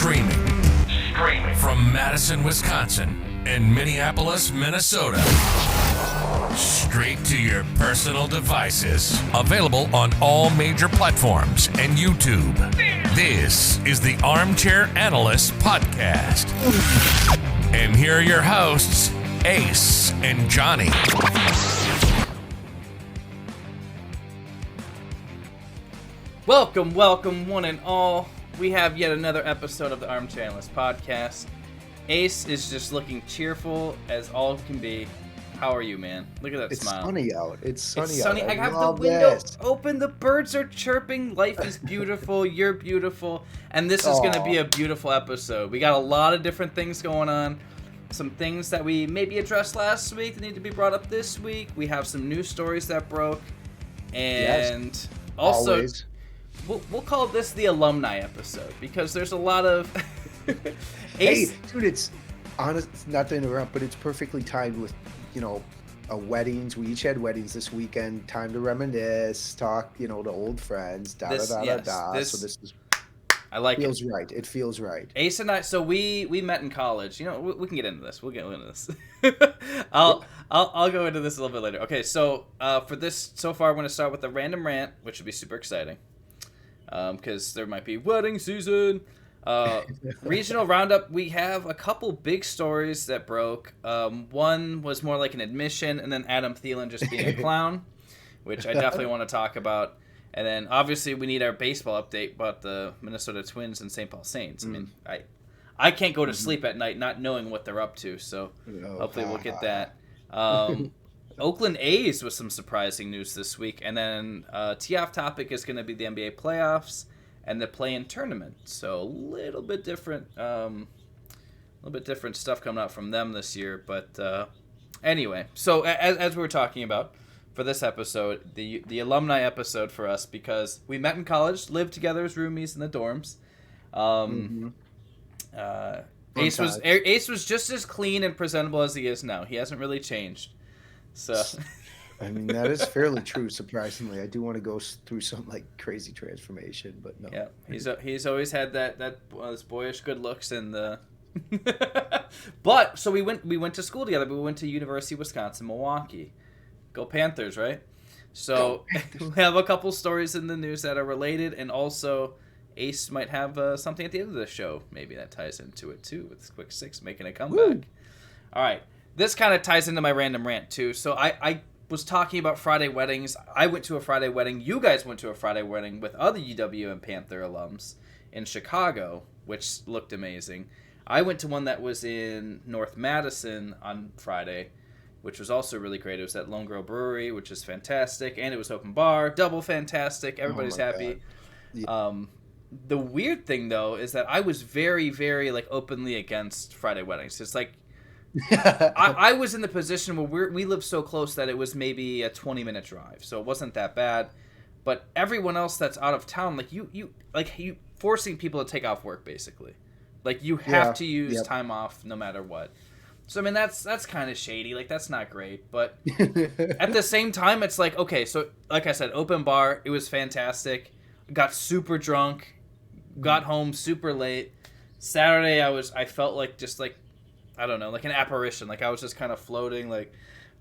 Streaming from Madison, Wisconsin and Minneapolis, Minnesota. Straight to your personal devices. Available on all major platforms and YouTube. This is the Armchair Analysts podcast. And here are your hosts, Ace and Johnny. Welcome, one and all. We have yet another episode of the Armchair Analysts podcast. Ace is just looking cheerful as all can be. How are you, man? Look at that smile. It's sunny out. It's sunny out. I have the window open. The birds are chirping. Life is beautiful. You're beautiful. And this is going to be a beautiful episode. We got a lot of different things going on. Some things that we maybe addressed last week that need to be brought up this week. We have some news stories that broke. And also... Always. We'll call this the alumni episode because there's a lot of... Hey, dude, it's honest, not to interrupt, but it's perfectly timed with, weddings. We each had weddings this weekend. Time to reminisce, talk, to old friends, So this is... I like it. Feels right. It feels right. Ace and I, so we met in college. We can get into this. We'll get into this. I'll go into this a little bit later. Okay, so for this, so far, I'm going to start with a random rant, which would be super exciting. Because there might be wedding season. Regional Roundup, we have a couple big stories that broke. One was more like an admission, and then Adam Thielen just being a clown, which I definitely want to talk about. And then, obviously, we need our baseball update about the Minnesota Twins and St. Paul Saints. I mean, I can't go to sleep at night not knowing what they're up to, so hopefully we'll get that. Oakland A's with some surprising news this week, and then tee-off topic is going to be the NBA playoffs and the play-in tournament. So a little bit different stuff coming out from them this year. But anyway, so as we were talking about for this episode, the alumni episode for us, because we met in college, lived together as roomies in the dorms. Ace was just as clean and presentable as he is now. He hasn't really changed. So, I mean, that is fairly true. Surprisingly, I do want to go through some crazy transformation, but no. Yeah, he's always had those boyish good looks and the. But so we went to school together. But we went to University of Wisconsin Milwaukee. Go Panthers, right? So we have a couple stories in the news that are related, and also Ace might have something at the end of the show maybe that ties into it too with Quick Six making a comeback. Woo. All right. This kind of ties into my random rant, too. So I was talking about Friday weddings. I went to a Friday wedding. You guys went to a Friday wedding with other UWM Panther alums in Chicago, which looked amazing. I went to one that was in North Madison on Friday, which was also really great. It was at Lone Girl Brewery, which is fantastic. And it was open bar, double fantastic. Everybody's happy. Yeah. The weird thing, though, is that I was very, very openly against Friday weddings. It's I was in the position where we lived so close that it was maybe a 20-minute drive, so it wasn't that bad. But everyone else that's out of town, you forcing people to take off work, basically. You have to use time off no matter what. So I mean that's kind of shady. That's not great. But at the same time, it's okay. So like I said, open bar. It was fantastic. Got super drunk. Got home super late. Saturday I felt I don't know, an apparition. I was just kind of floating.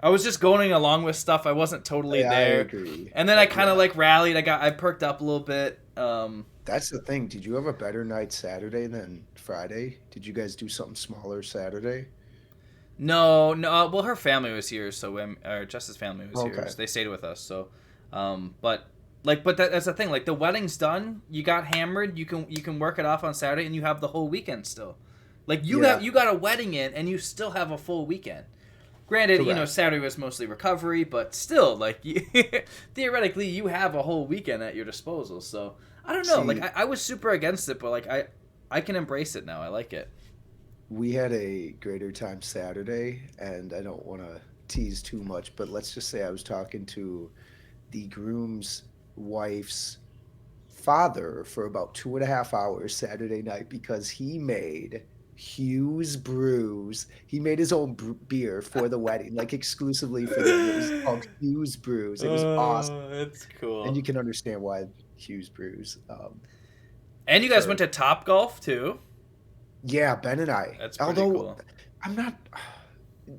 I was just going along with stuff. I wasn't totally there. I agree. And then I kind of rallied. I perked up a little bit. That's the thing. Did you have a better night Saturday than Friday? Did you guys do something smaller Saturday? No. Well, her family was here, so Jess's family was here. So they stayed with us. So, but that's the thing. The wedding's done. You got hammered. You can work it off on Saturday, and you have the whole weekend still. You got a wedding in, and you still have a full weekend. Granted, correct. Saturday was mostly recovery, but still, theoretically, you have a whole weekend at your disposal. So I don't know. I was super against it, but I can embrace it now. I like it. We had a greater time Saturday, and I don't want to tease too much, but let's just say I was talking to the groom's wife's father for about 2.5 hours Saturday night because he made Hughes Brews. He made his own beer for the wedding, like exclusively for them. It was called Hughes Brews. It was awesome. That's cool. And you can understand why Hughes Brews. And you guys went to Top Golf too. Yeah, Ben and I. That's pretty Although cool. I'm not.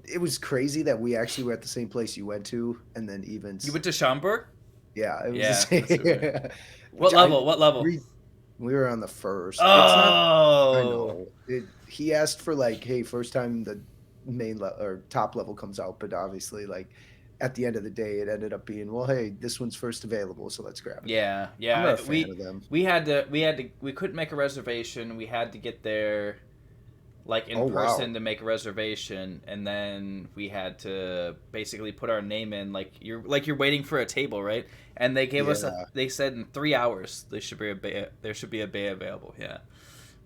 It was crazy that we actually were at the same place you went to, and then even. You went to Schaumburg? Yeah, it was Yeah, the same. that's super. What Which level? What level? We were on the first. It's not. I Oh. know. He asked for like, hey, first time the main or top level comes out, but obviously, like, at the end of the day, it ended up being, well, hey, this one's first available, so let's grab it. Yeah, I'm yeah. not a fan of them. We couldn't make a reservation. We had to get there like in person to make a reservation, and then we had to basically put our name in like you're waiting for a table, right? And they gave us they said in 3 hours there should be a bay available. Yeah.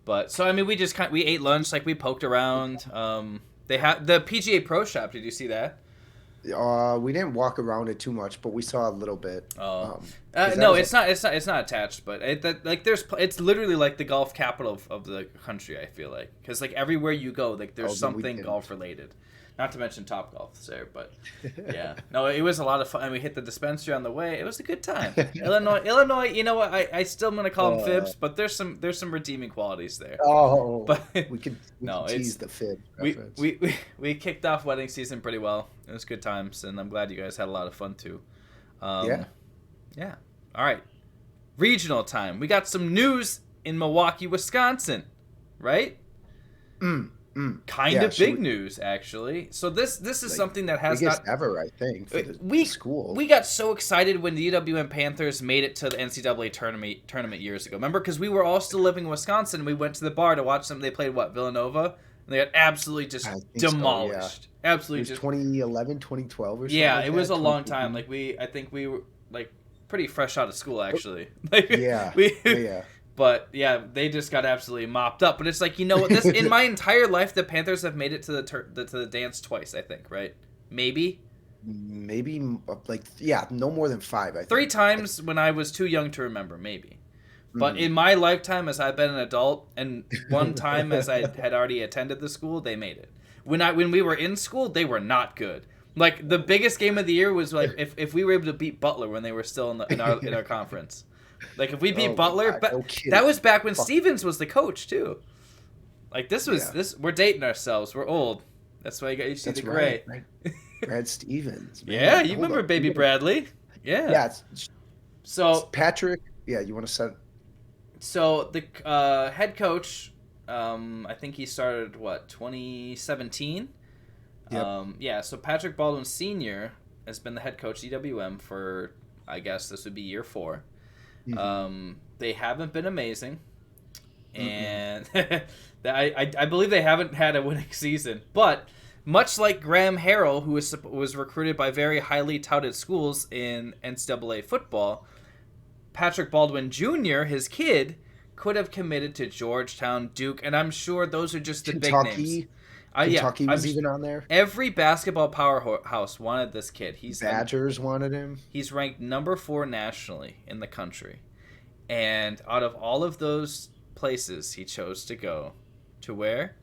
But so I mean we ate lunch, like we poked around. They have the PGA Pro Shop. Did you see that? We didn't walk around it too much, but we saw a little bit. No, it's not attached, but it's literally like the golf capital of the country. I feel like because like everywhere you go, like there's something golf related. Not to mention Topgolf's there, but yeah, no, it was a lot of fun. And we hit the dispensary on the way. It was a good time. Illinois. You know what? I still am gonna call them fibs, but there's some redeeming qualities there. Oh, but we could tease the fib reference. We kicked off wedding season pretty well. It was good times, and I'm glad you guys had a lot of fun too. Yeah. All right, regional time. We got some news in Milwaukee, Wisconsin, right? Kind of big news, actually. So this is like something that has biggest ever, I think, for the school. We got so excited when the UWM Panthers made it to the NCAA tournament years ago. Remember, because we were all still living in Wisconsin, and we went to the bar to watch them. They played Villanova, and they got absolutely just demolished. So, yeah. Absolutely, it was 2011, 2012, or something. Yeah, like it was that. a long time. Like I think we were like pretty fresh out of school, actually. Yeah. But yeah, they just got absolutely mopped up. But it's like, you know what? This in my entire life, the Panthers have made it to the dance twice. I think, right? Maybe like no more than 5. I think 3 times when I was too young to remember, maybe. But in my lifetime, as I've been an adult, and one time as I had already attended the school, they made it. When we were in school, they were not good. Like the biggest game of the year was like if we were able to beat Butler when they were still in our conference. Like if we beat Butler, that was back when Stevens was the coach too. Like this was we're dating ourselves. We're old. That's why you see the gray. Right. Brad Stevens. Man. Yeah, you remember Baby Bradley? Yeah. Yeah. So Patrick. Yeah, you want to set. So the head coach, I think he started 2017. Yep. So Patrick Baldwin Sr. has been the head coach at UWM for, I guess this would be year 4. They haven't been amazing, and I believe they haven't had a winning season. But much like Graham Harrell, who was recruited by very highly touted schools in NCAA football, Patrick Baldwin Jr., his kid, could have committed to Georgetown, Duke, and I'm sure those are just the Kentucky. big names. Kentucky was even on there. Every basketball powerhouse wanted this kid. Badgers wanted him. He's ranked number 4 nationally in the country. And out of all of those places, he chose to go to where?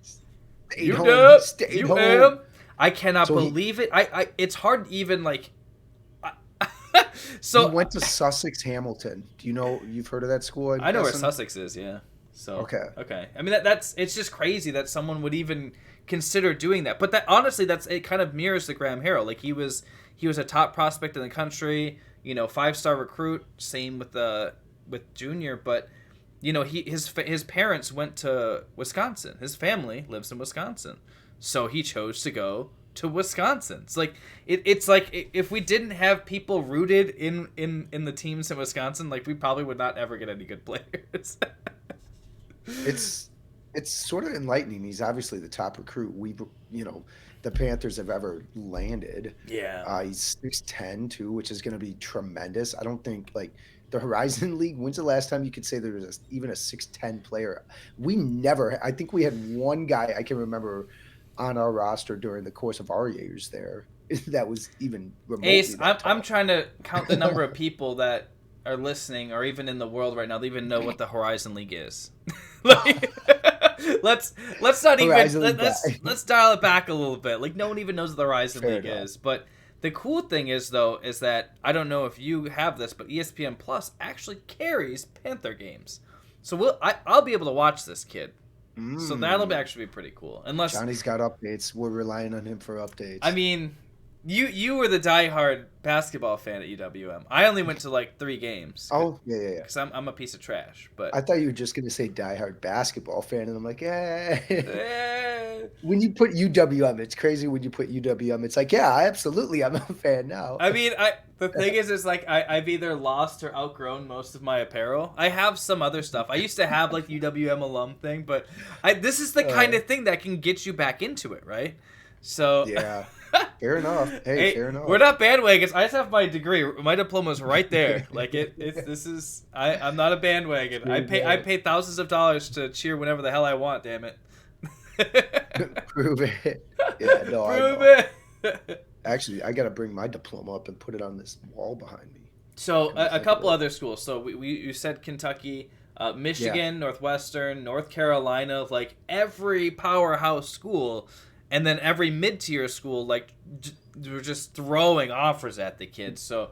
UW. I cannot believe it. It's hard to even like. So he went to Sussex Hamilton. Do you know? You've heard of that school? I know where Sussex is. Yeah. So okay. I mean that's it's just crazy that someone would even consider doing that. But that honestly, it kind of mirrors the Graham Harrell. Like he was a top prospect in the country. 5-star recruit. Same with Junior, but his parents went to Wisconsin. His family lives in Wisconsin, so he chose to go to Wisconsin. It's like it's like if we didn't have people rooted in the teams in Wisconsin, like we probably would not ever get any good players. It's sort of enlightening. He's obviously the top recruit the Panthers have ever landed. Yeah. He's 6'10" too, which is going to be tremendous. I don't think like the Horizon League. When's the last time you could say there was even a 6'10" player? I think we had one guy I can remember on our roster during the course of our years there that was even remotely Ace, I'm trying to count the number of people that are listening or even in the world right now that even know what the Horizon League is. Let's not even let's dial it back a little bit. Like no one even knows what the Horizon League is. But the cool thing is that I don't know if you have this, but ESPN Plus actually carries Panther games. So I'll be able to watch this kid. So that'll actually be pretty cool. Unless Johnny's got updates. We're relying on him for updates. I mean, you were the diehard basketball fan at UWM. I only went to like 3 games. Oh, yeah. Because I'm a piece of trash. But I thought you were just going to say diehard basketball fan, and I'm like, When you put UWM, it's crazy when you put UWM. It's like, yeah, absolutely, I'm a fan now. I mean, the thing is like I've either lost or outgrown most of my apparel. I have some other stuff. I used to have like UWM alum thing, but this is the kind of thing that can get you back into it, right? So yeah, fair enough. Hey, fair enough. We're not bandwagons. I just have my degree. My diploma's right there. Like I'm not a bandwagon. I pay thousands of dollars to cheer whenever the hell I want. Damn it. Prove it. Yeah, no, Prove it. Actually, I got to bring my diploma up and put it on this wall behind me. So a couple other schools. So you said Kentucky, Michigan, Northwestern, North Carolina, like every powerhouse school, and then every mid-tier school, like we're just throwing offers at the kids. So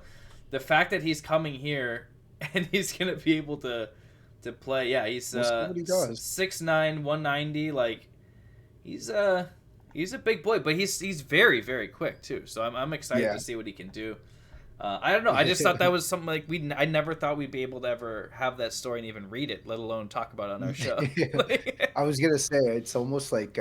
the fact that he's coming here and he's gonna be able to play, he's 6'9", 190, like. He's a big boy, but he's very, very quick too. So I'm excited to see what he can do. I don't know. I just thought that was something like I never thought we'd be able to ever have that story and even read it, let alone talk about it on our show. I was gonna say it's almost like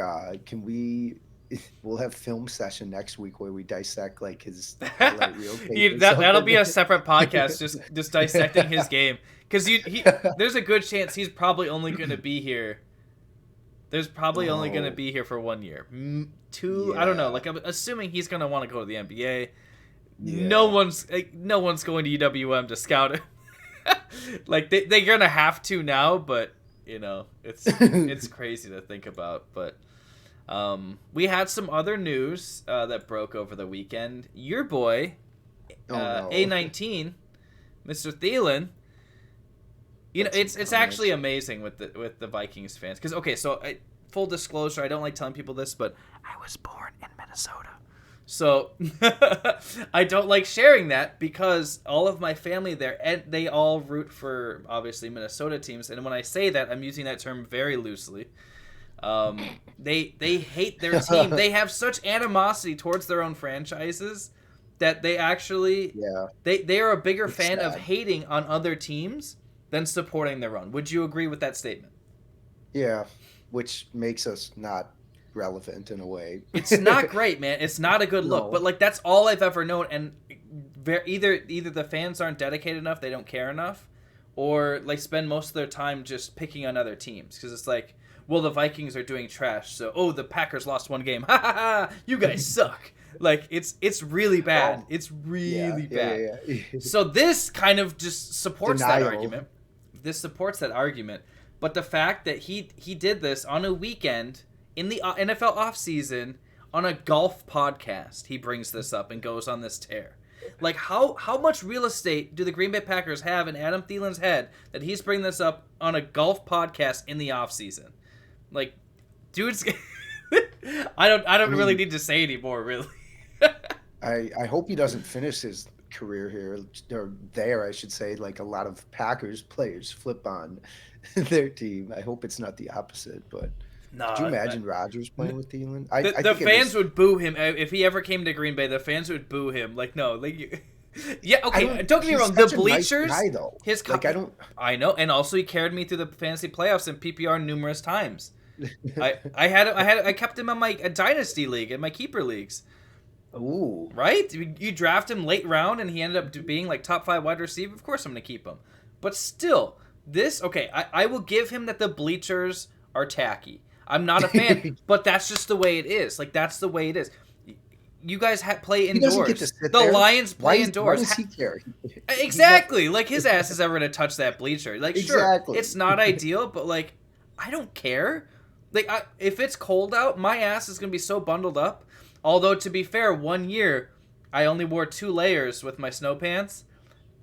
we'll have film session next week where we dissect like his highlight reel. That'll be a separate podcast, just dissecting his game, because there's a good chance he's probably only going to be here. There's probably only going to be here for 1 year. 2, I don't know. Like, I'm assuming he's going to want to go to the NBA. Yeah. No one's going to UWM to scout him. Like, they're going to have to now, but, it's crazy to think about. But we had some other news that broke over the weekend. Your boy, A19, Mr. Thielen. It's actually amazing with the Vikings fans. Because, full disclosure, I don't like telling people this, but I was born in Minnesota. So I don't like sharing that because all of my family there, they all root for, obviously, Minnesota teams. And when I say that, I'm using that term very loosely. They hate their team. They have such animosity towards their own franchises that they actually they are a bigger fan of hating on other teams than supporting their own. Would you agree with that statement? Yeah, which makes us not relevant in a way. It's not great, man. It's not a good look. But like that's all I've ever known. And either the fans aren't dedicated enough, they don't care enough, or like spend most of their time just picking on other teams because it's like, well, the Vikings are doing trash, so the Packers lost 1 game. Ha ha ha! You guys suck. Like it's really bad. It's really bad. Yeah. So this kind of just supports that argument. This supports that argument. But the fact that he did this on a weekend in the NFL offseason on a golf podcast, he brings this up and goes on this tear. Like, how much real estate do the Green Bay Packers have in Adam Thielen's head that he's bringing this up on a golf podcast in the offseason? Like, dude's... I don't really need to say anymore, really. I hope he doesn't finish his career here, or there, I should say, like a lot of Packers players flip on their team. I hope it's not the opposite, but could you imagine Rodgers playing with Thielen? The fans would boo him if he ever came to Green Bay. The fans would boo him. Like, no, like, yeah, okay. Don't get me wrong. The bleachers, nice guy, though. I know, and also he carried me through the fantasy playoffs in PPR numerous times. I kept him on my dynasty league and my keeper leagues. Ooh. Right? You draft him late round and he ended up being like top 5 wide receiver. Of course I'm going to keep him. But still, I will give him that the bleachers are tacky. I'm not a fan, but that's just the way it is. Like, that's the way it is. You guys play indoors. He doesn't get to sit the there. Lions play indoors. Why does he care? Exactly. Like, his ass is ever going to touch that bleacher. Like, exactly. Sure, it's not ideal, but, like, I don't care. Like, if it's cold out, my ass is going to be so bundled up. Although, to be fair, 1 year, I only wore 2 layers with my snow pants.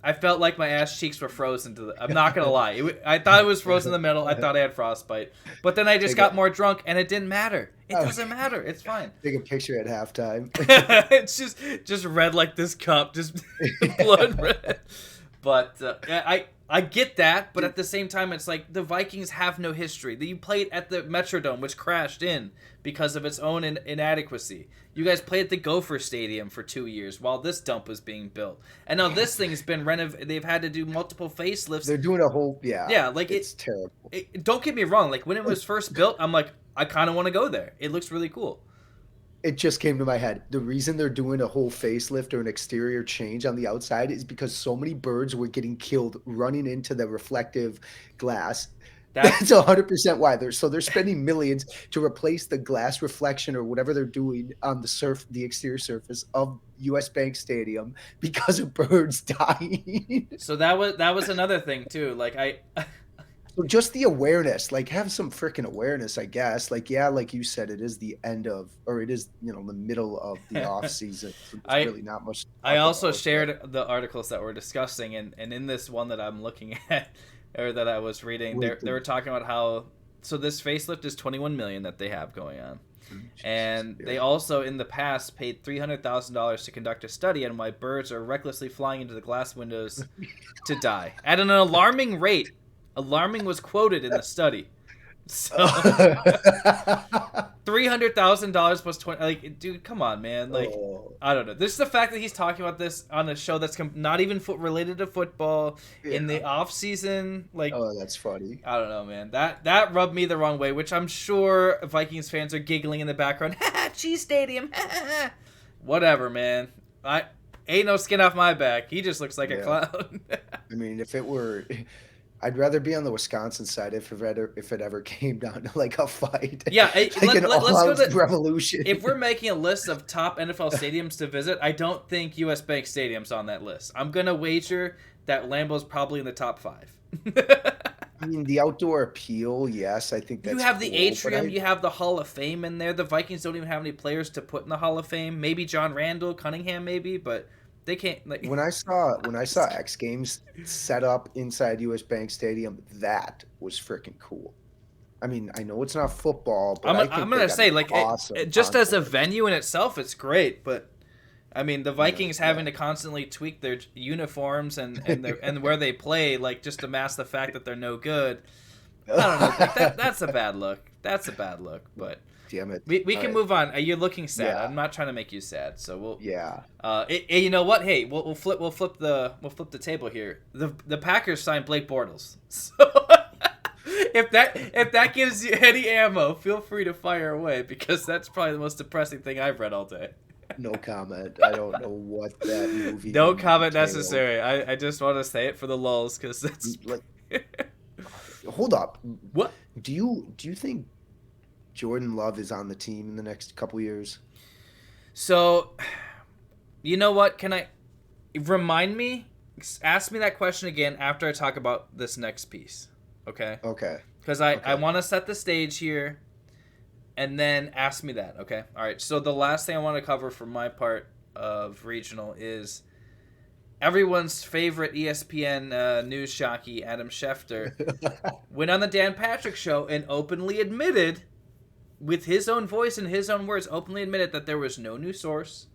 I felt like my ass cheeks were frozen I'm not going to lie. I thought it was frozen in the middle. I thought I had frostbite. But then I just got more drunk, and it didn't matter. It doesn't matter. It's fine. Take a picture at halftime. It's just red like this cup. Just blood red. But I get that, but at the same time, it's like the Vikings have no history. You played at the Metrodome, which crashed in because of its own inadequacy. You guys played at the Gopher Stadium for 2 years while this dump was being built. And now this thing's been renovated. They've had to do multiple facelifts. They're doing a whole, Yeah, like it's terrible. Don't get me wrong. Like when it was first built, I'm like, I kind of want to go there. It looks really cool. It just came to my head. The reason they're doing a whole facelift or an exterior change on the outside is because so many birds were getting killed running into the reflective glass. That's 100% why. They're spending millions to replace the glass reflection or whatever they're doing on the exterior surface of US Bank Stadium because of birds dying. So that was another thing too. Like So just the awareness, like have some freaking awareness, I guess. Like, yeah, like you said, it is the end of, or it is, the middle of the off season. So there's really not much. I also shared the articles that we're discussing, and in this one that I'm looking at, or that I was reading, they were talking about how, so this facelift is $21 million that they have going on. And they also, in the past, paid $300,000 to conduct a study on why birds are recklessly flying into the glass windows to die at an alarming rate. Alarming was quoted in the study. So $300,000 plus 20. Like, dude, come on, man. Like, I don't know. This is the fact that he's talking about this on a show that's not even related to football in the off season. Like, oh, that's funny. I don't know, man. That rubbed me the wrong way, which I'm sure Vikings fans are giggling in the background. Ha, Cheese Stadium. Whatever, man. I ain't no skin off my back. He just looks like a clown. I mean, if it were. I'd rather be on the Wisconsin side if it ever came down to like a fight. Yeah, let's go to revolution. If we're making a list of top NFL stadiums to visit, I don't think US Bank Stadium's on that list. I'm gonna wager that Lambeau's probably in the top 5. I mean, the outdoor appeal, yes, I think that's you have cool, the atrium, you have the Hall of Fame in there. The Vikings don't even have any players to put in the Hall of Fame. Maybe John Randall, Cunningham, maybe, but. They can't. Like, when I saw X Games set up inside US Bank Stadium, that was freaking cool. I mean, I know it's not football, but I'm gonna say like awesome just as a venue in itself, it's great. But I mean, the Vikings having to constantly tweak their uniforms and where they play, like just to mask the fact that they're no good. I don't know. Like, that's a bad look. That's a bad look. But. Damn it. We can move on. You're looking sad. Yeah. I'm not trying to make you sad. So we'll. Yeah. You know what? Hey, we'll flip the table here. The Packers signed Blake Bortles. So if that gives you any ammo, feel free to fire away because that's probably the most depressing thing I've read all day. No comment. I don't know what that movie. No comment necessary. I just want to say it for the lulz because that's. Hold up. What do you think? Jordan Love is on the team in the next couple years. So, you know what? Can I remind me? Ask me that question again after I talk about this next piece. Okay? Okay. Because I want to set the stage here and then ask me that. Okay? All right. So, the last thing I want to cover for my part of regional is everyone's favorite ESPN news jockey, Adam Schefter, went on the Dan Patrick Show and openly admitted with his own voice and his own words, openly admitted that there was no new source,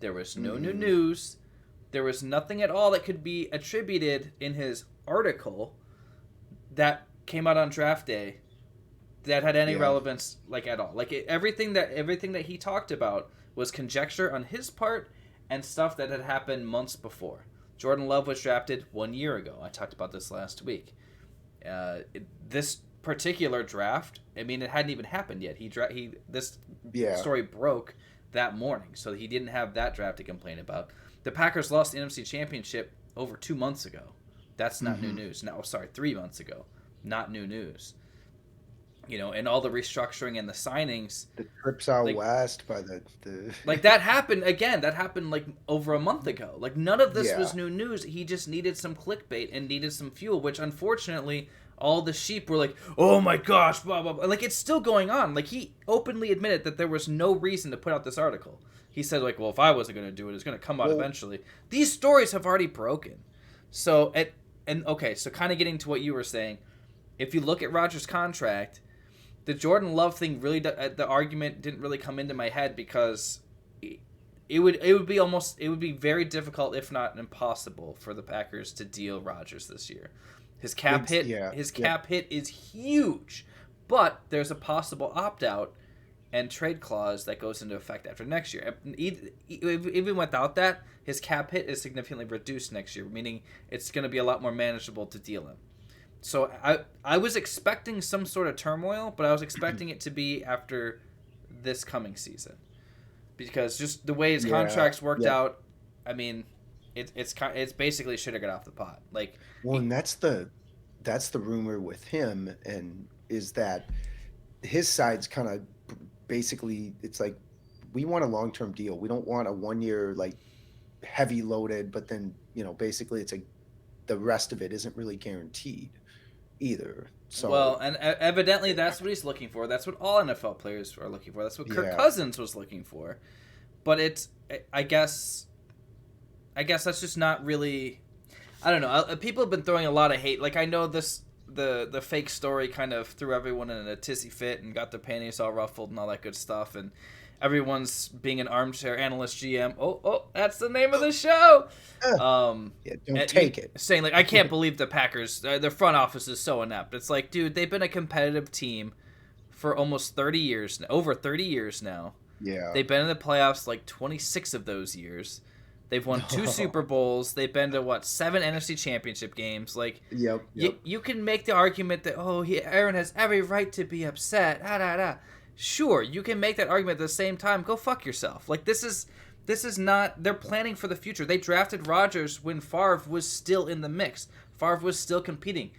there was no new news, there was nothing at all that could be attributed in his article that came out on draft day that had any relevance, like at all. Like everything that he talked about was conjecture on his part and stuff that had happened months before. Jordan Love was drafted 1 year ago. I talked about this last week. This particular draft, I mean, it hadn't even happened yet. This story broke that morning, so he didn't have that draft to complain about. The Packers lost the NFC Championship over 2 months ago. That's not new news. No, sorry, 3 months ago. Not new news. And all the restructuring and the signings. The trips out west by the like that happened again. That happened like over a month ago. Like none of this was new news. He just needed some clickbait and needed some fuel, which unfortunately all the sheep were like, oh my gosh, blah, blah, blah. Like, it's still going on. Like, he openly admitted that there was no reason to put out this article. He said, like, well, if I wasn't going to do it, it's going to come out eventually. These stories have already broken. So, so kind of getting to what you were saying, if you look at Rodgers' contract, the Jordan Love thing really, the argument didn't really come into my head because it would be very difficult, if not impossible, for the Packers to deal Rodgers this year. His cap hit is huge, but there's a possible opt-out and trade clause that goes into effect after next year. Even without that, his cap hit is significantly reduced next year, meaning it's going to be a lot more manageable to deal him. So I was expecting some sort of turmoil, but I was expecting it to be after this coming season, because just the way his contracts worked out, I mean, it's basically should have got off the pot. Like, well, and that's the rumor with him, and is that his side's kind of basically, it's like, we want a long-term deal. We don't want a 1 year like heavy loaded, but then basically it's like the rest of it isn't really guaranteed either. So well, and evidently that's what he's looking for. That's what all NFL players are looking for. That's what Kirk Cousins was looking for. But I guess that's just not really. I don't know. People have been throwing a lot of hate. Like, I know the fake story kind of threw everyone in a tizzy fit and got their panties all ruffled and all that good stuff. And everyone's being an armchair analyst GM. Oh, that's the name of the show. Don't take it. Saying, like, I can't believe the Packers, their front office is so inept. It's like, dude, they've been a competitive team for almost 30 years, over 30 years now. Yeah. They've been in the playoffs like 26 of those years. They've won 2 Super Bowls. They've been to 7 NFC Championship games. Like, yep. You can make the argument that Aaron has every right to be upset. Sure, you can make that argument at the same time. Go fuck yourself. Like, this is not. They're planning for the future. They drafted Rodgers when Favre was still in the mix. Favre was still competing.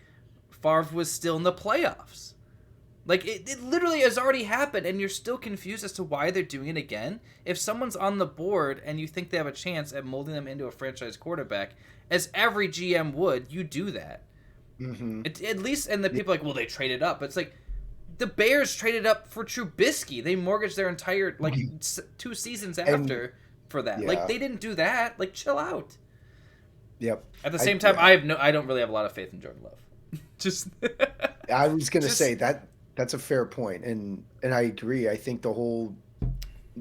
Favre was still in the playoffs. Like, it literally has already happened, and you're still confused as to why they're doing it again. If someone's on the board and you think they have a chance at molding them into a franchise quarterback, as every GM would, you do that. Mm-hmm. At least, and the people are like, well, they traded up. It's like, the Bears traded up for Trubisky. They mortgaged their entire 2 seasons after for that. Yeah. Like, they didn't do that. Like, chill out. Yep. At the same time, I don't really have a lot of faith in Jordan Love. Just I was gonna say that. That's a fair point, and I agree. I think the whole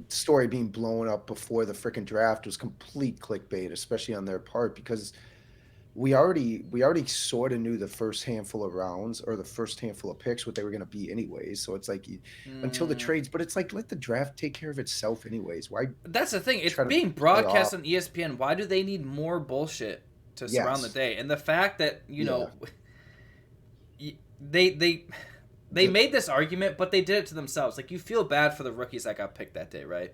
story being blown up before the freaking draft was complete clickbait, especially on their part, because we already sort of knew the first handful of rounds or the first handful of picks what they were going to be anyways. So it's like until the trades, but it's like, let the draft take care of itself anyways. Why? That's the thing. It's being broadcast on ESPN. Why do they need more bullshit to surround the day? And the fact that they made this argument, but they did it to themselves. Like, you feel bad for the rookies that got picked that day, right?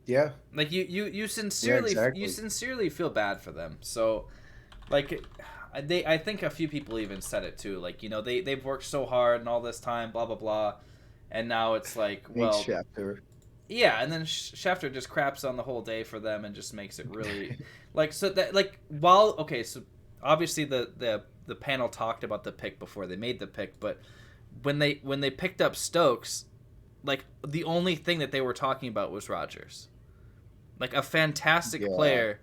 Yeah. Like, you sincerely feel bad for them. So, like, I think a few people even said it too. Like, they've worked so hard and all this time, blah blah blah, and now it's like, well, Schefter. Yeah, and then Schefter just craps on the whole day for them and just makes it really like, so that, like, so obviously the panel talked about the pick before they made the pick, but when they picked up Stokes, like, the only thing that they were talking about was Rodgers. Like, a fantastic player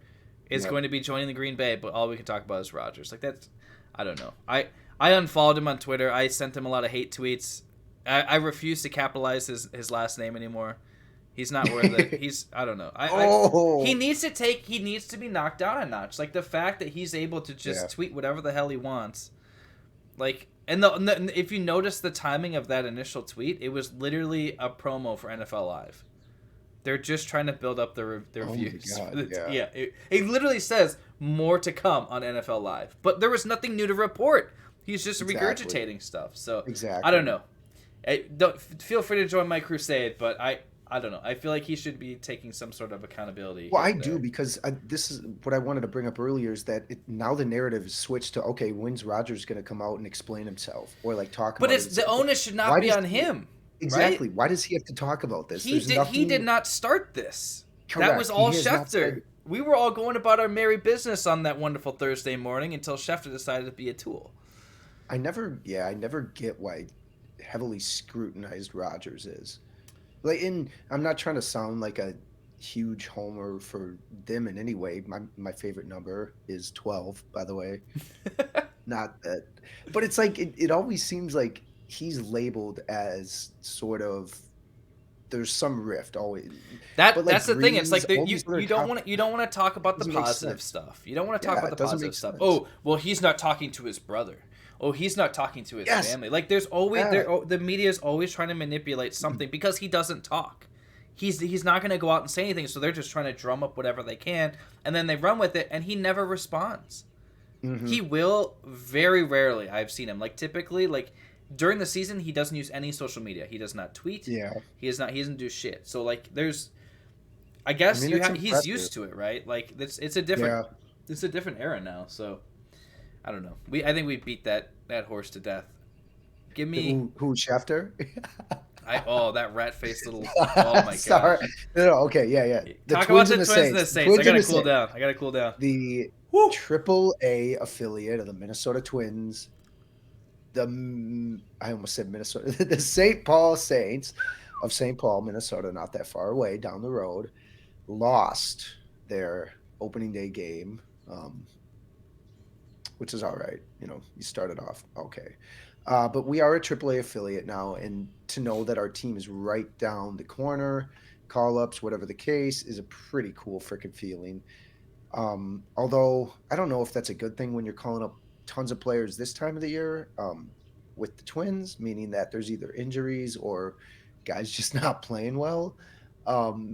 is going to be joining the Green Bay, but all we can talk about is Rodgers. Like, that's, I don't know. I unfollowed him on Twitter. I sent him a lot of hate tweets. I refuse to capitalize his last name anymore. He's not worth it. He's, I don't know. He needs to be knocked down a notch. Like, the fact that he's able to just tweet whatever the hell he wants. Like, and if you notice the timing of that initial tweet, it was literally a promo for NFL Live. They're just trying to build up their views. It literally says more to come on NFL Live, but there was nothing new to report. He's just regurgitating stuff. So I don't know. Feel free to join my crusade, but I don't know. I feel like he should be taking some sort of accountability. Well, I do, because this is what I wanted to bring up earlier, is that now the narrative is switched to, okay, when's Rodgers going to come out and explain himself or like talk about it? But the onus should not be on him. Exactly. Right? Why does he have to talk about this? He did not start this. Correct. That was all Schefter. We were all going about our merry business on that wonderful Thursday morning until Schefter decided to be a tool. I never get why heavily scrutinized Rodgers is. Like, I'm not trying to sound like a huge homer for them in any way. My favorite number is 12, by the way. Not that, but it's like it always seems like he's labeled as sort of there's some rift always. That's the thing. It's like Grease, you don't want to talk about the Doesn't make positive sense. stuff. You don't want to talk about the it doesn't positive make stuff. sense. Oh, well, he's not talking to his brother. Oh, he's not talking to his Yes. family. Like there's always Yeah. the media is always trying to manipulate something because he doesn't talk. He's not going to go out and say anything, so they're just trying to drum up whatever they can, and then they run with it, and he never responds. Mhm. He will very rarely. I've seen him like typically like during the season he doesn't use any social media. He does not tweet. Yeah. He doesn't do shit. So like there's, I guess mean, he's impressive. used to it, right? Like it's a different era now. So I don't know. I think we beat that horse to death. Give me Who Schefter? that rat faced little. Oh my Sorry. god. No, okay, yeah. Talk about the Twins and the Saints. I gotta cool down. The Woo. AAA affiliate of the Minnesota Twins. I almost said Minnesota. The St. Paul Saints of St. Paul, Minnesota, not that far away, down the road, lost their opening day game, which is all right. You know, you started off okay. But we are a AAA affiliate now, and to know that our team is right down the corner, call-ups, whatever the case, is a pretty cool freaking feeling. Although I don't know if that's a good thing when you're calling up tons of players this time of the year with the Twins, meaning that there's either injuries or guys just not playing well.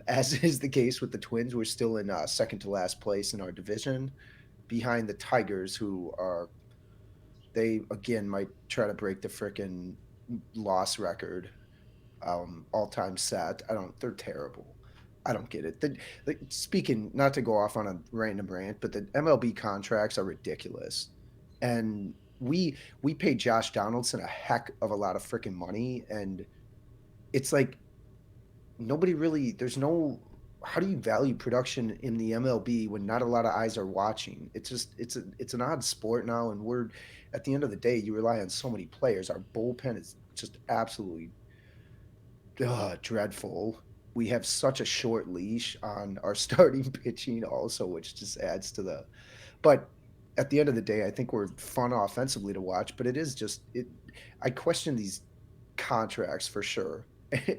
As is the case with the Twins, we're still in second to last place in our division, behind the Tigers, who are they again might try to break the frickin' loss record, all-time set. They're terrible. I don't get it. Speaking, not to go off on a random rant, but the MLB contracts are ridiculous. And we paid Josh Donaldson a heck of a lot of freaking money, and it's like nobody really, how do you value production in the MLB when not a lot of eyes are watching? It's an odd sport now, and we're, at the end of the day, you rely on so many players. Our bullpen is just absolutely dreadful. We have such a short leash on our starting pitching also, which just adds to the, but at the end of the day, I think we're fun offensively to watch, but I question these contracts for sure.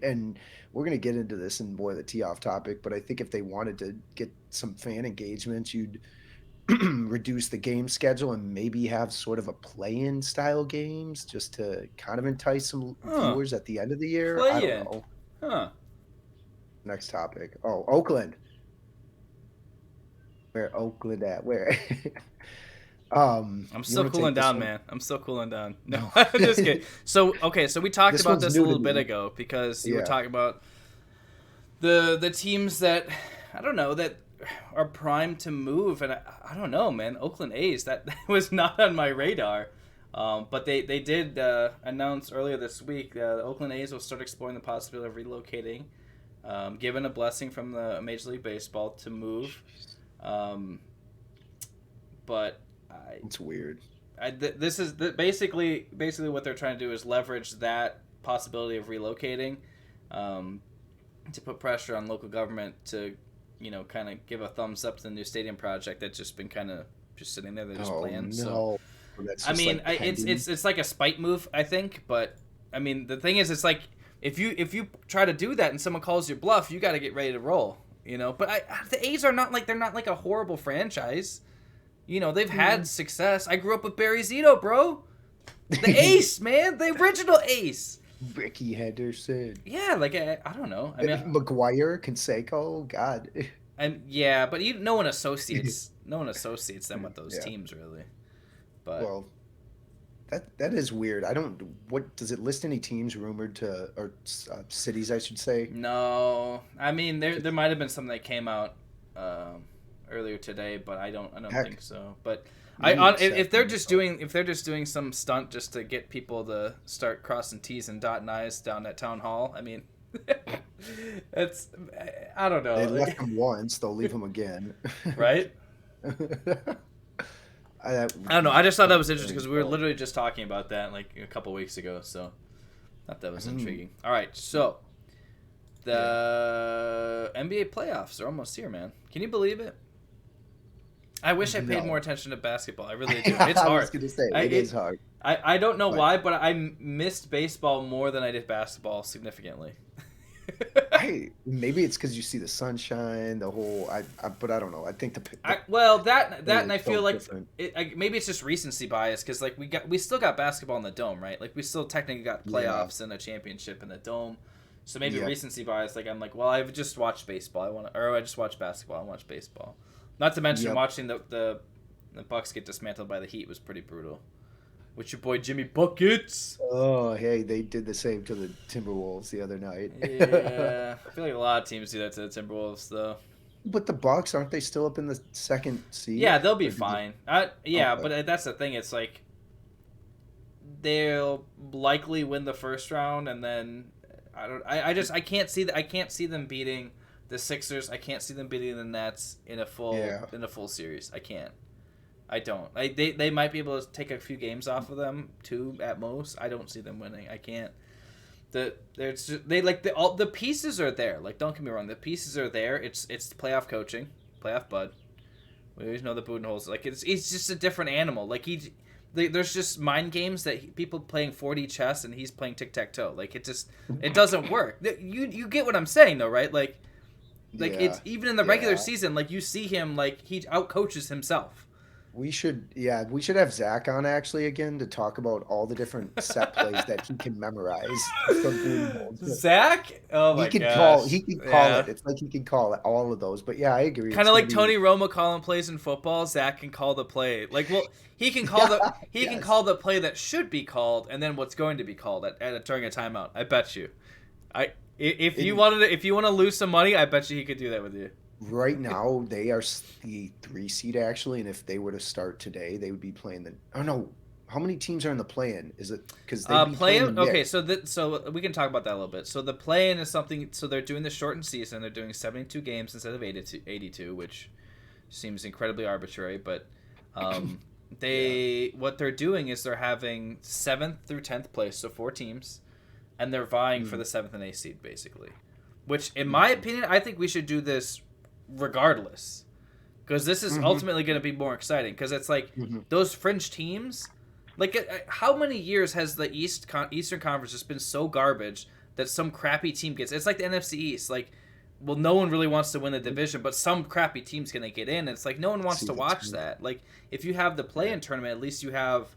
And we're going to get into this in more of the tee-off topic, but I think if they wanted to get some fan engagement, you'd reduce the game schedule and maybe have sort of a play-in style games just to kind of entice some viewers at the end of the year. I don't know. Huh. Next topic. Oh, Oakland. Where Oakland at? Where? I'm still cooling down, man. I'm still cooling down. No, I'm just kidding. So we talked about this a little bit ago because you were talking about the teams that I don't know that are primed to move, and I don't know, man. Oakland A's that was not on my radar, but they did announce earlier this week the Oakland A's will start exploring the possibility of relocating, given a blessing from the Major League Baseball to move, but. It's weird. This is basically what they're trying to do is leverage that possibility of relocating, to put pressure on local government to, kind of give a thumbs up to the new stadium project that's just been kind of just sitting there. They're just playing. No. So, That's I just mean, like it's like a spite move, I think. But I mean, the thing is, it's like if you try to do that and someone calls your bluff, you got to get ready to roll. But the A's are not like a horrible franchise. They've had success. I grew up with Barry Zito, bro. The ace, man. The original ace. Ricky Henderson. Yeah, like, I don't know. I mean, McGuire, Canseco, God. But no one associates them with those teams, really. But well, that is weird. What does it list any teams rumored to, or cities, I should say? No. I mean, there might have been something that came out earlier today, but I don't think so. But if they're just doing some stunt just to get people to start crossing T's and dotting I's down at town hall, I mean, I don't know. They left them once, they'll leave them again. Right? I don't know. I just thought that was interesting because we were literally just talking about that like a couple weeks ago. So I thought that was intriguing. All right, so the NBA playoffs are almost here, man. Can you believe it? I wish I paid more attention to basketball. I really do. It's hard. I was going to say, it is hard. I don't know why, but I missed baseball more than I did basketball significantly. Maybe it's because you see the sunshine, the whole. But I don't know. I think and I feel like different. maybe it's just recency bias because like we still got basketball in the dome, right? Like we still technically got playoffs and a championship in the dome, so maybe recency bias. Like I'm like, well, I've just watched baseball. I just watched basketball. I watched baseball. Not to mention watching the Bucks get dismantled by the Heat was pretty brutal. With your boy Jimmy Buckets. Oh, hey, they did the same to the Timberwolves the other night. Yeah, I feel like a lot of teams do that to the Timberwolves, though. But the Bucks, aren't they still up in the second seed? Yeah, they'll be fine. But that's the thing. It's like they'll likely win the first round, and then I can't see them beating the Sixers. I can't see them beating the Nets in a full series. I can't. I don't. They might be able to take a few games off of them, 2 at most. I don't see them winning. I can't. The pieces are there. Like, don't get me wrong, the pieces are there. It's playoff coaching, playoff Bud. We always know the Budenholzer. Like he's just a different animal. Like there's just mind games that people playing 4D chess and he's playing tic tac toe. Like it doesn't work. You get what I'm saying though, right? Like it's even in the regular season. Like you see him like he outcoaches himself. We should have Zach on actually again to talk about all the different set plays that he can memorize. Zach? Oh my gosh. He can call it. It's like he can call it all of those. But yeah, I agree. Kind of like Tony Romo calling plays in football. Zach can call the play. Like, well, he can call can call the play that should be called, and then what's going to be called during a timeout. I bet you. If you want to lose some money, I bet you he could do that with you. Right now, they are the 3 seed actually, and if they were to start today, they would be playing the. Oh no, how many teams are in the play-in? Is it because they play-in? Okay, so we can talk about that a little bit. So the play-in is something. So they're doing the shortened season. They're doing 72 games instead of 82, which seems incredibly arbitrary. But what they're doing is they're having 7th through 10th place, so 4 teams, and they're vying for the 7th and 8th seed basically. Which, in my opinion, I think we should do this regardless, because this is ultimately going to be more exciting, because it's like those fringe teams, like how many years has the Eastern Conference just been so garbage that some crappy team gets, it's like the NFC East, like, well, no one really wants to win the division, but some crappy team's going to get in, and it's like no one wants to watch that. Like if you have the play-in tournament, at least you have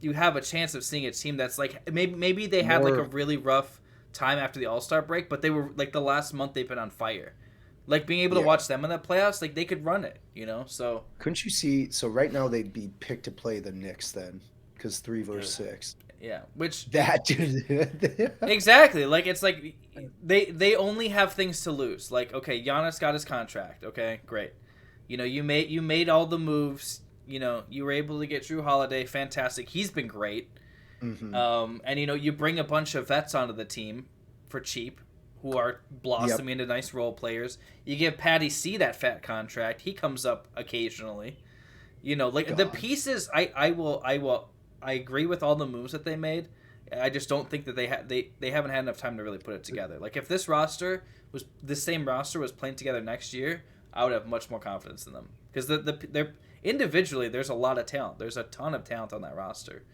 a chance of seeing a team that's like maybe they had like a really rough time after the All-Star break, but they were like the last month they've been on fire. Like, being able to watch them in the playoffs, like, they could run it, so... Couldn't you see... So, right now, they'd be picked to play the Knicks, then, because 3 versus 6. Yeah, which... That... Exactly. Like, it's like, they only have things to lose. Like, okay, Giannis got his contract. Okay, great. You made all the moves. You were able to get Drew Holiday. Fantastic. He's been great. And, you bring a bunch of vets onto the team for cheap, who are blossoming into nice role players. You give Patty C that fat contract. He comes up occasionally. The pieces. I agree with all the moves that they made. I just don't think that they haven't had enough time to really put it together. Like if this same roster was playing together next year, I would have much more confidence in them, because they're individually there's a lot of talent. There's a ton of talent on that roster.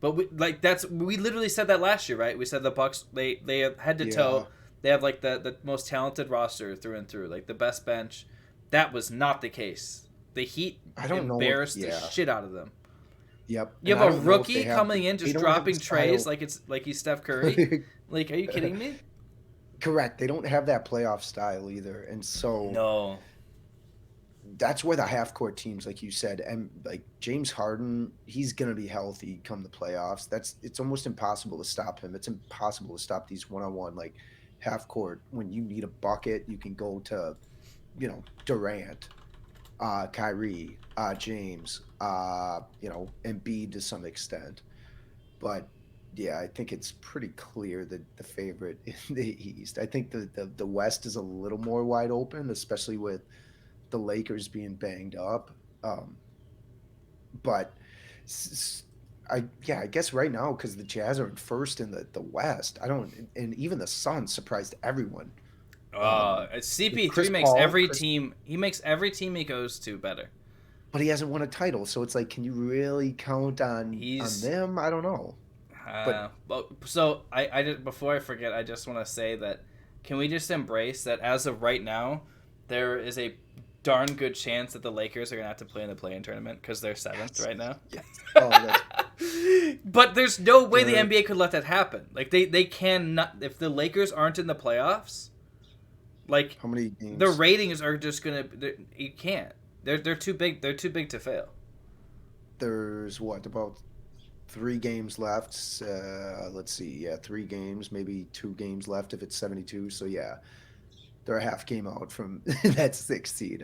But we literally said that last year, right? We said the Bucks they have head to toe. They have, like, the most talented roster through and through, like, the best bench. That was not the case. The Heat embarrassed the shit out of them. Yep. You have a rookie coming in just dropping trays like he's Steph Curry. Like, are you kidding me? Correct. They don't have that playoff style either. And so... No. That's where the half-court teams, like you said, and, like, James Harden, he's going to be healthy come the playoffs. It's almost impossible to stop him. It's impossible to stop these one-on-one, like... half court. When you need a bucket, you can go to, Durant, Kyrie, James, Embiid to some extent. But yeah, I think it's pretty clear that the favorite in the East. I think the West is a little more wide open, especially with the Lakers being banged up. But I guess right now, because the Jazz are in first in the West, and even the Suns surprised everyone. CP3 makes every team he goes to better. But he hasn't won a title, so it's like, can you really count on them? I don't know. So I before I forget, I just want to say that can we just embrace that as of right now, there is a darn good chance that the Lakers are going to have to play in the play-in tournament because they're 7th right now. Yes. Oh, that's... But there's no way the NBA could let that happen. Like, they cannot... If the Lakers aren't in the playoffs, like... How many games? The ratings are just going to... You can't. They're too big. They're too big to fail. There's, about 3 games left? Let's see. Yeah, 3 games, maybe 2 games left if it's 72. So, yeah. They're a half game out from that 6th seed.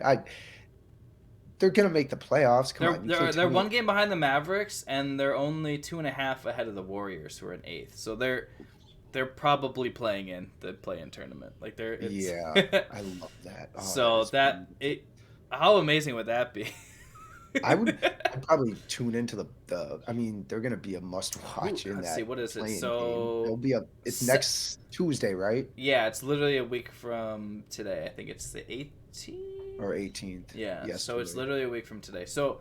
They're gonna make the playoffs. They're 1 game behind the Mavericks, and they're only 2.5 ahead of the Warriors, who are in 8th. So they're probably playing in the play-in tournament. Like yeah, I love that. Oh, so how amazing would that be? I'd probably tune into the. I mean, they're gonna be a must-watch in that. Let's see, what is it? So it'll be it's next Tuesday, right? Yeah, it's literally a week from today. I think it's the 18th or 18th. Yeah, yes, so it's literally a week from today. So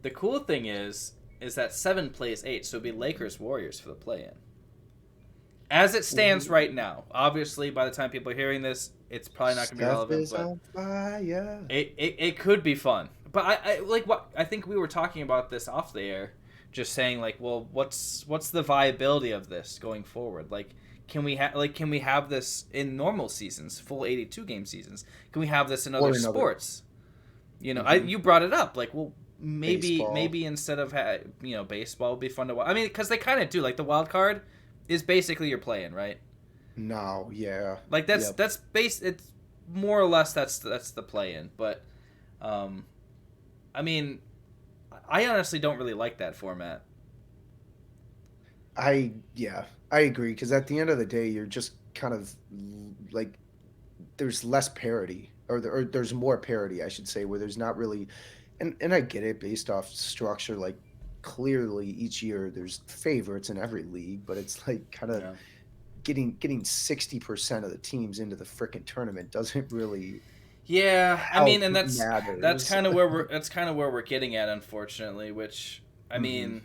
the cool thing is that 7 plays 8, so it'll be Lakers Warriors for the play-in. As it stands right now, obviously, by the time people are hearing this, it's probably not going to be relevant. But on fire. It could be fun. But I like what I think we were talking about this off the air, just saying like, well, what's the viability of this going forward? Like, can we have this in normal seasons, full 82 game seasons? Can we have this in other sports? You know, you brought it up. Like, well, maybe instead of baseball would be fun to watch. I mean, because they kind of do. Like the wild card is basically you're playing, right? No, yeah. Like that's it's more or less that's the play-in, but I mean, I honestly don't really like that format. I agree, because at the end of the day, you're just kind of like there's less parity, or there's more parity, I should say, where there's not really, and I get it based off structure, like clearly each year there's favorites in every league, but it's like kind of getting 60% of the teams into the frickin' tournament doesn't really. Yeah, I mean, and that's matters. kind of where we're getting at, unfortunately. Which I mean,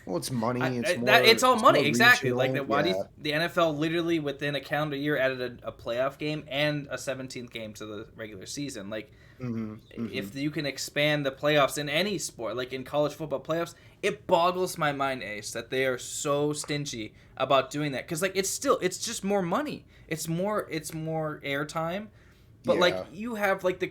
well, it's money. It's all money, exactly. Regional, like why do the NFL literally within a calendar year added a playoff game and a 17th game to the regular season? Like, if you can expand the playoffs in any sport, like in college football playoffs, it boggles my mind, Ace, that they are so stingy about doing that. Because like it's just more money. It's more airtime. But, like, you have, like,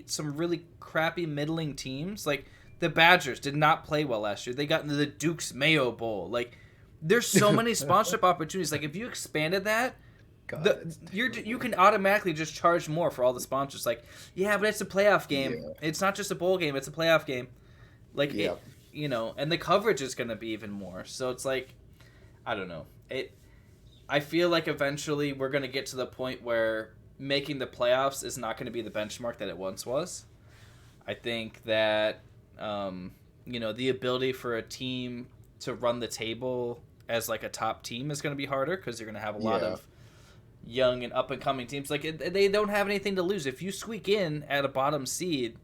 some really crappy middling teams. Like, the Badgers did not play well last year. They got into the Duke's Mayo Bowl. Like, there's so many sponsorship opportunities. Like, if you expanded that, you can automatically just charge more for all the sponsors. Like, yeah, but it's a playoff game. Yeah. It's not just a bowl game. It's a playoff game. Like, and the coverage is going to be even more. So it's like, I don't know. I feel like eventually we're going to get to the point where making the playoffs is not going to be the benchmark that it once was. I think that, the ability for a team to run the table as like a top team is going to be harder because you're going to have a lot of young and up and coming teams. Like they don't have anything to lose. If you squeak in at a bottom seed,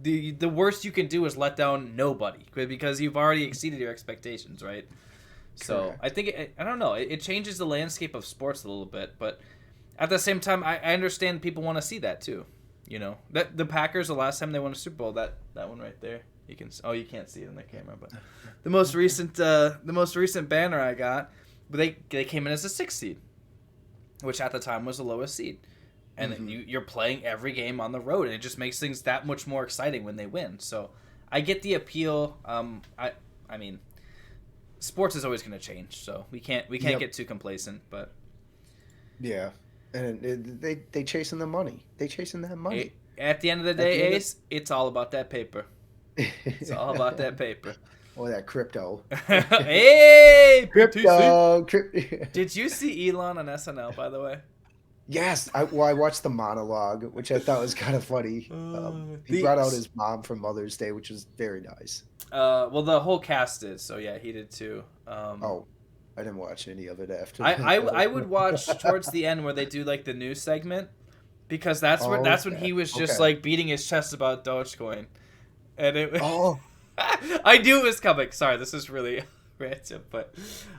the worst you can do is let down nobody because you've already exceeded your expectations, right? So correct. I think I don't know. It changes the landscape of sports a little bit, but at the same time, I understand people want to see that too. You know, that the Packers, the last time they won a Super Bowl, that one right there, you can't see it in the camera, but the most recent banner I got, they came in as a 6th seed, which at the time was the lowest seed, and you're playing every game on the road, and it just makes things that much more exciting when they win. So I get the appeal. I mean, sports is always going to change, so we can't get too complacent, but yeah. And they chasing the money. They chasing that money. At the end of the day, Ace, it's all about that paper. It's all about that paper. Or that crypto. Hey! Crypto! Did you see Elon on SNL, by the way? Yes. I watched the monologue, which I thought was kind of funny. He brought out his mom for Mother's Day, which was very nice. Well, the whole cast did, so yeah, he did too. I didn't watch any of it after. I would watch towards the end where they do like the news segment, because that's when he was just like beating his chest about Dogecoin, and it. I knew it was coming. Sorry, this is really random, but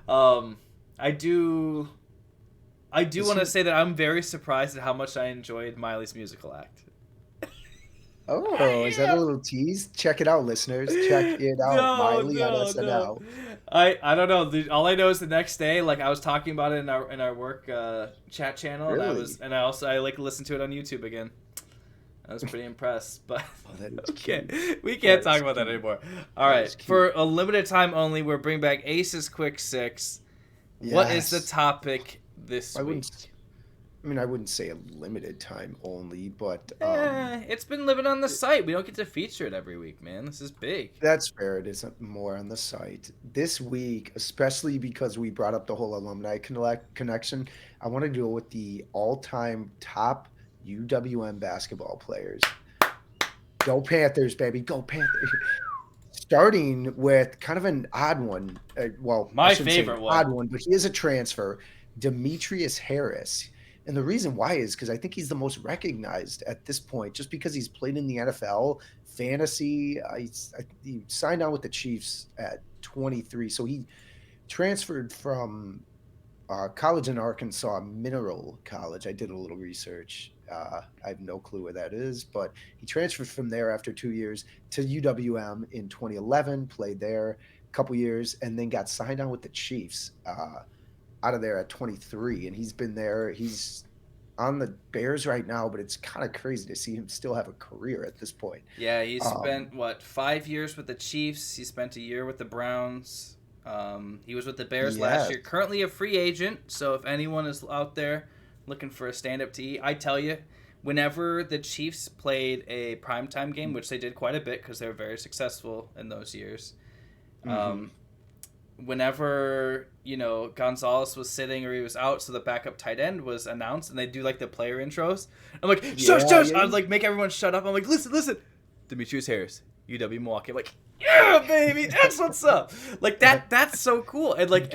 I do I do want to say that I'm very surprised at how much I enjoyed Miley's musical act. Oh, is that a little tease? Check it out, listeners. Check it out. Miley on SNL. I don't know. All I know is the next day, like I was talking about it in our work chat channel, Really? and I like listened to it on YouTube again. I was pretty impressed, but okay, we can't talk about that anymore. All right, for a limited time only, we're bringing back Ace's Quick Six. Yes. What is the topic this week? I wouldn't say a limited time only, but it's been living on the site. We don't get to feature it every week, man. This is big. That's fair. It isn't more on the site this week, especially because we brought up the whole alumni connection. I want to deal with the all-time top UWM basketball players. Go Panthers, baby! Go Panthers! Starting with kind of an odd one. My favorite one. Odd one, but he is a transfer. Demetrius Harris. And the reason why is because I think he's the most recognized at this point, just because he's played in the NFL, fantasy. He signed on with the Chiefs at 23. So he transferred from college in Arkansas, Mineral College. I did a little research. I have no clue where that is, but he transferred from there after 2 years to UWM in 2011, played there a couple years, and then got signed on with the Chiefs. Out of there at 23, and he's been there. He's on the Bears right now, but it's kind of crazy to see him still have a career at this point. Yeah, he spent 5 years with the Chiefs. He spent a year with the Browns. He was with the Bears last year. Currently a free agent. So if anyone is out there looking for a stand-up tee, I tell you, whenever the Chiefs played a primetime game, which they did quite a bit because they were very successful in those years. Whenever, Gonzalez was sitting or he was out, so the backup tight end was announced, and they do, like, the player intros. I'm like, shush! Yeah. I'd, like, make everyone shut up. I'm like, listen. Demetrius Harris, UW Milwaukee. I'm like, yeah, baby, that's what's up. Like, that's so cool. And, like,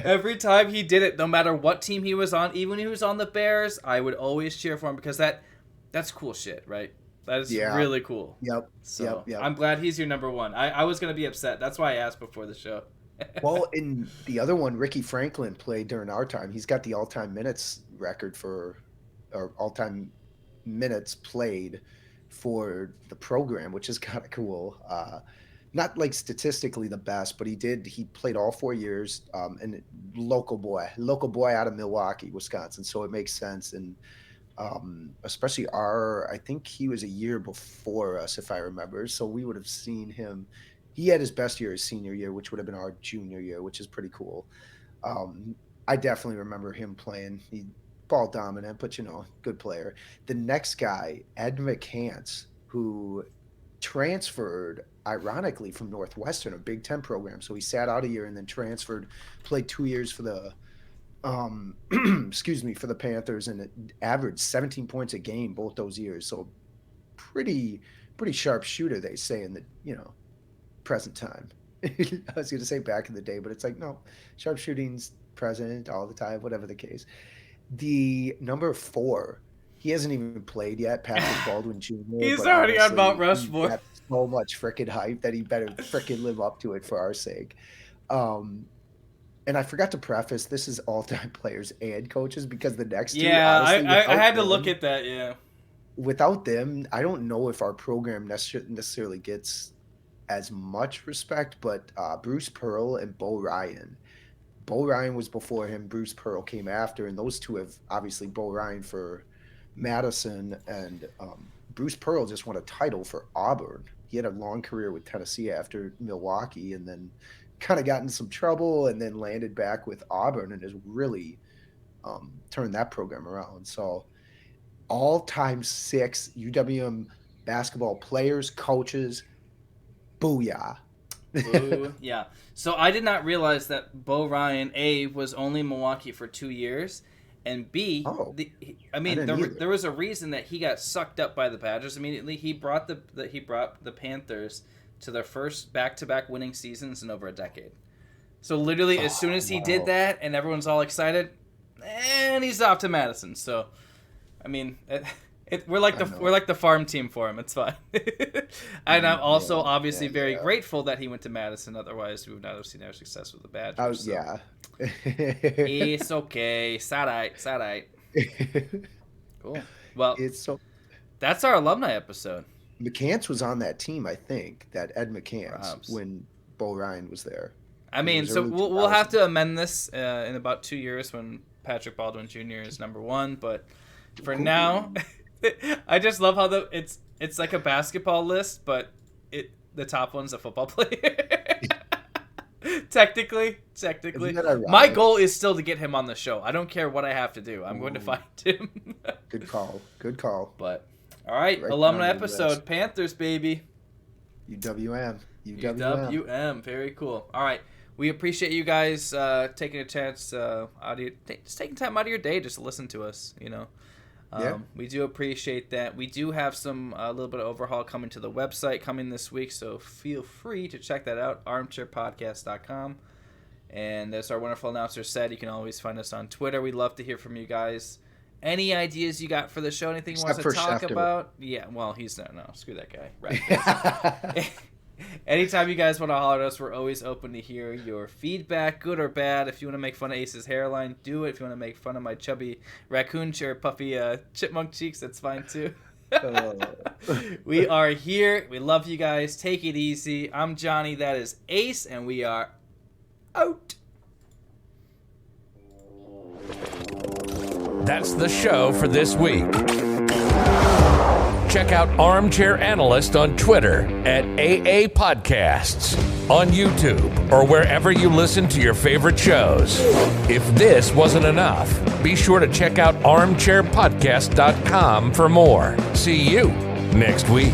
every time he did it, no matter what team he was on, even when he was on the Bears, I would always cheer for him because that's cool shit, right? That is really cool. Yep. So I'm glad he's your number one. I was going to be upset. That's why I asked before the show. Well, in the other one, Ricky Franklin played during our time. He's got the all-time minutes record or all-time minutes played for the program, which is kind of cool. Not like statistically the best, but he played all 4 years, and local boy out of Milwaukee, Wisconsin. So it makes sense. And especially I think he was a year before us, if I remember. So we would have seen him. He had his best year his senior year, which would have been our junior year, which is pretty cool. I definitely remember him playing. He ball dominant, but good player. The next guy, Ed McCants, who transferred ironically from Northwestern, a Big Ten program. So he sat out a year and then transferred, played 2 years for the for the Panthers, and it averaged 17 points a game both those years. So pretty sharp shooter, they say, in the present time. I was going to say back in the day, but it's like, no, sharp shooting's present all the time, whatever the case. The number 4, he hasn't even played yet, Patrick Baldwin Jr. He's already on Mount Rushmore. Got so much freaking hype that he better freaking live up to it for our sake. And I forgot to preface, this is all-time players and coaches, because the next two, honestly, I had to look at that, yeah. Without them, I don't know if our program necessarily gets as much respect, but Bruce Pearl and Bo Ryan. Bo Ryan was before him, Bruce Pearl came after, and those two have, obviously, Bo Ryan for Madison, and Bruce Pearl just won a title for Auburn. He had a long career with Tennessee after Milwaukee, and then kind of got in some trouble and then landed back with Auburn and has really turned that program around. So all-time 6 UWM basketball players, coaches, booyah. Boo, yeah. So I did not realize that Bo Ryan, A, was only in Milwaukee for 2 years, and B, there was a reason that he got sucked up by the Badgers immediately. He brought the Panthers to their first back-to-back winning seasons in over a decade. So literally, as soon as he did that, and everyone's all excited, and he's off to Madison. So, I mean, We're like the farm team for him. It's fine. And I'm also obviously very grateful that he went to Madison. Otherwise, we would not have seen our success with the Badgers. Yeah. It's okay. Sad. Cool. Well, that's our alumni episode. McCants was on that team, I think. That Ed McCants when Bo Ryan was there. I mean, so we'll have to amend this in about 2 years when Patrick Baldwin Jr. is number 1. But for now, I just love how it's like a basketball list, but the top one's a football player. Technically, my goal is still to get him on the show. I don't care what I have to do. I'm going to find him. Good call. But all right, alumni episode, Panthers baby. UWM. Very cool. All right. We appreciate you guys taking a chance, just taking time out of your day just to listen to us. We do appreciate that. We do have a little bit of overhaul coming to the website coming this week, so feel free to check that out, armchairpodcast.com. And as our wonderful announcer said, you can always find us on Twitter. We'd love to hear from you guys. Any ideas you got for the show? Anything you want to talk about? Yeah, well, he's no, screw that guy. Right. Anytime you guys want to holler at us, we're always open to hear your feedback, good or bad. If you want to make fun of Ace's hairline, do it. If you want to make fun of my chubby raccoon or puffy chipmunk cheeks, that's fine too. We are here. We love you guys. Take it easy. I'm Johnny. That is Ace, and we are out. That's the show for this week. Check out Armchair Analyst on Twitter at AA Podcasts, on YouTube, or wherever you listen to your favorite shows. If this wasn't enough, be sure to check out armchairpodcast.com for more. See you next week.